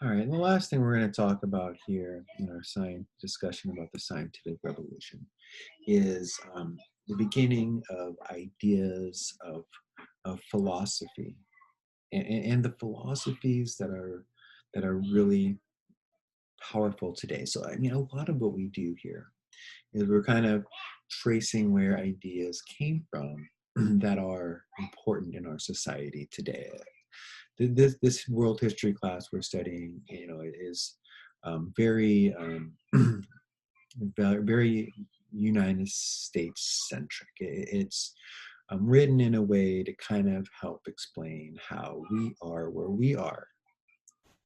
All right, and the last thing we're going to talk about here in our science discussion about the scientific revolution is the beginning of ideas of philosophy and the philosophies that are really powerful today. So, I mean, a lot of what we do here is we're kind of tracing where ideas came from that are important in our society today. This world history class we're studying, is very very United States centric. It's written in a way to kind of help explain how we are where we are,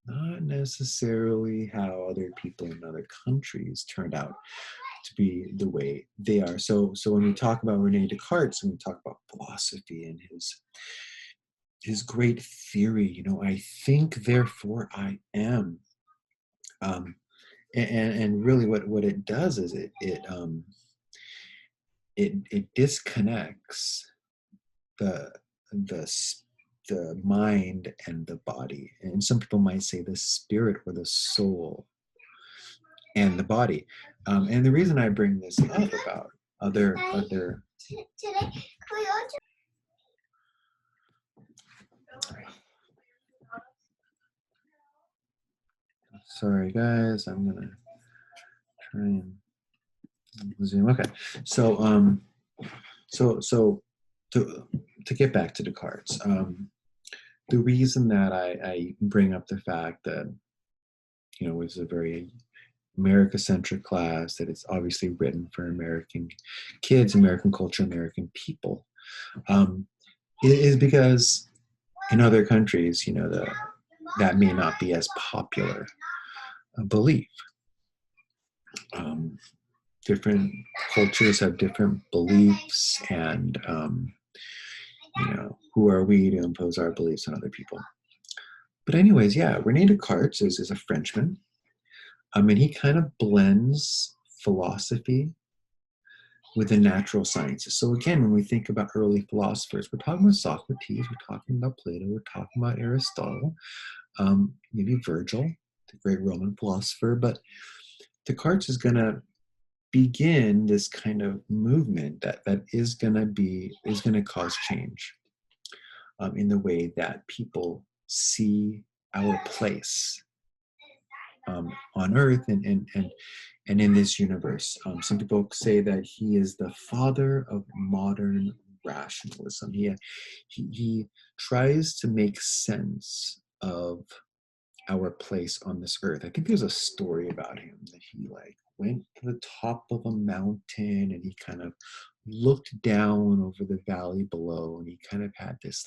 not necessarily how other people in other countries turned out to be the way they are. So when we talk about Rene Descartes and we talk about philosophy and his great theory, I think, therefore I am. Um, and really what it does is it disconnects the the the mind and the body, and some people might say the spirit or the soul and the body. And the reason I bring this up about other today, sorry guys, I'm gonna try and zoom. Okay, so so to get back to Descartes, the reason that I bring up the fact that it's a very America-centric class, that it's obviously written for American kids, American culture, American people, um, is because in other countries, that may not be as popular a belief. Um, Different cultures have different beliefs, and who are we to impose our beliefs on other people? But anyways, yeah, Rene Descartes is a Frenchman. And he kind of blends philosophy with the natural sciences. So again, when we think about early philosophers, we're talking about Socrates, we're talking about Plato, we're talking about Aristotle, maybe Virgil, the great Roman philosopher. But Descartes is going to begin this kind of movement that is going to cause change in the way that people see our place on Earth and in this universe. Some people say that he is the father of modern rationalism. He tries to make sense of our place on this earth. I think there's a story about him that he like went to the top of a mountain and he kind of looked down over the valley below, and he kind of had this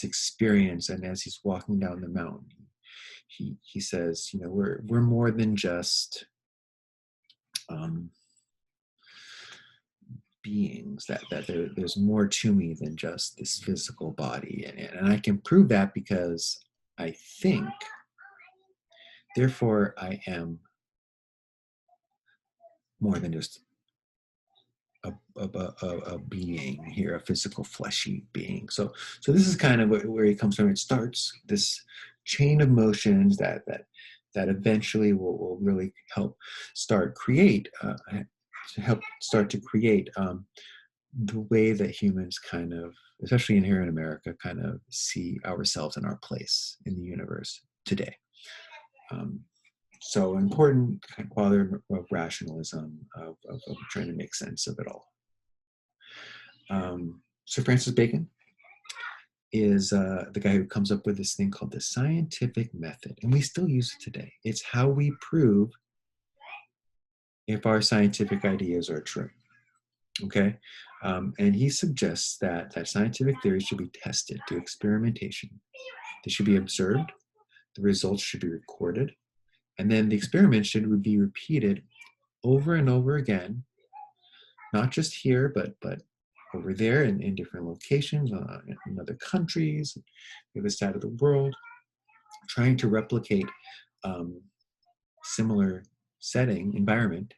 experience. And as he's walking down the mountain, he says, we're more than just um, beings, that there's more to me than just this physical body, and I can prove that because I think, therefore I am more than just a being here, a physical fleshy being. So this is kind of where he comes from. It starts this chain of motions that eventually will really help start create to help start to create the way that humans kind of, especially in here in America, kind of see ourselves and our place in the universe today. Um, so important kind of quality of rationalism, of trying to make sense of it all. Sir Francis Bacon is the guy who comes up with this thing called the scientific method, and we still use it today. It's how we prove if our scientific ideas are true. Okay, and he suggests that scientific theories should be tested through experimentation. They should be observed. The results should be recorded, and then the experiment should be repeated over and over again, not just here, but over there in different locations, in other countries, the other side of the world, trying to replicate similar setting, environment.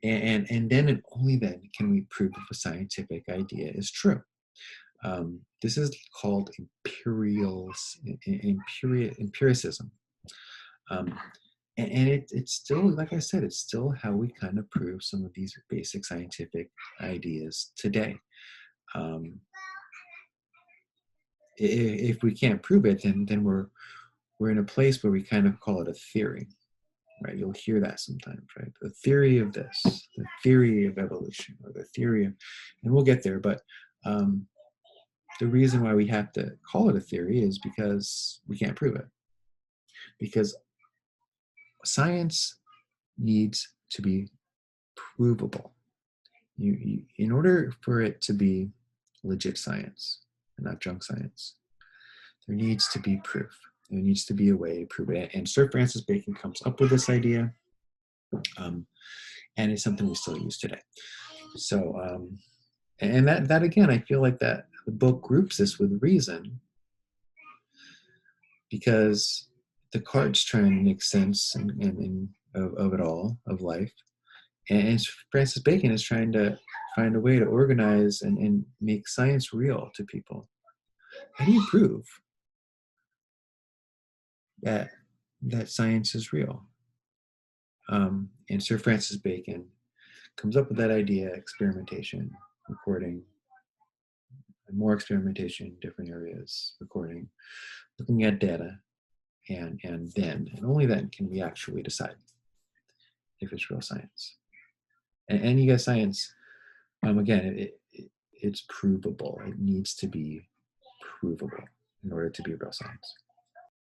And then and only then can we prove if a scientific idea is true. This is called empiricism. Um, and it's still, like I said, it's still how we kind of prove some of these basic scientific ideas today. Um, if we can't prove it, then we're in a place where we kind of call it a theory, right? You'll hear that sometimes, right? The theory of this, the theory of evolution, or the theory of, and we'll get there. But um, the reason why we have to call it a theory is because we can't prove it. Because science needs to be provable. In order for it to be legit science and not junk science, there needs to be proof. There needs to be a way to prove it. And Sir Francis Bacon comes up with this idea, and it's something we still use today. So, and that again, I feel like that the book groups this with reason, because Descartes trying to make sense of it all, of life, and Francis Bacon is trying to find a way to organize and make science real to people. How do you prove that science is real? And Sir Francis Bacon comes up with that idea: experimentation, recording, and more experimentation in different areas, recording, looking at data, and then, and only then, can we actually decide if it's real science. And you guys, science, again, it's provable. It needs to be provable in order to be real science.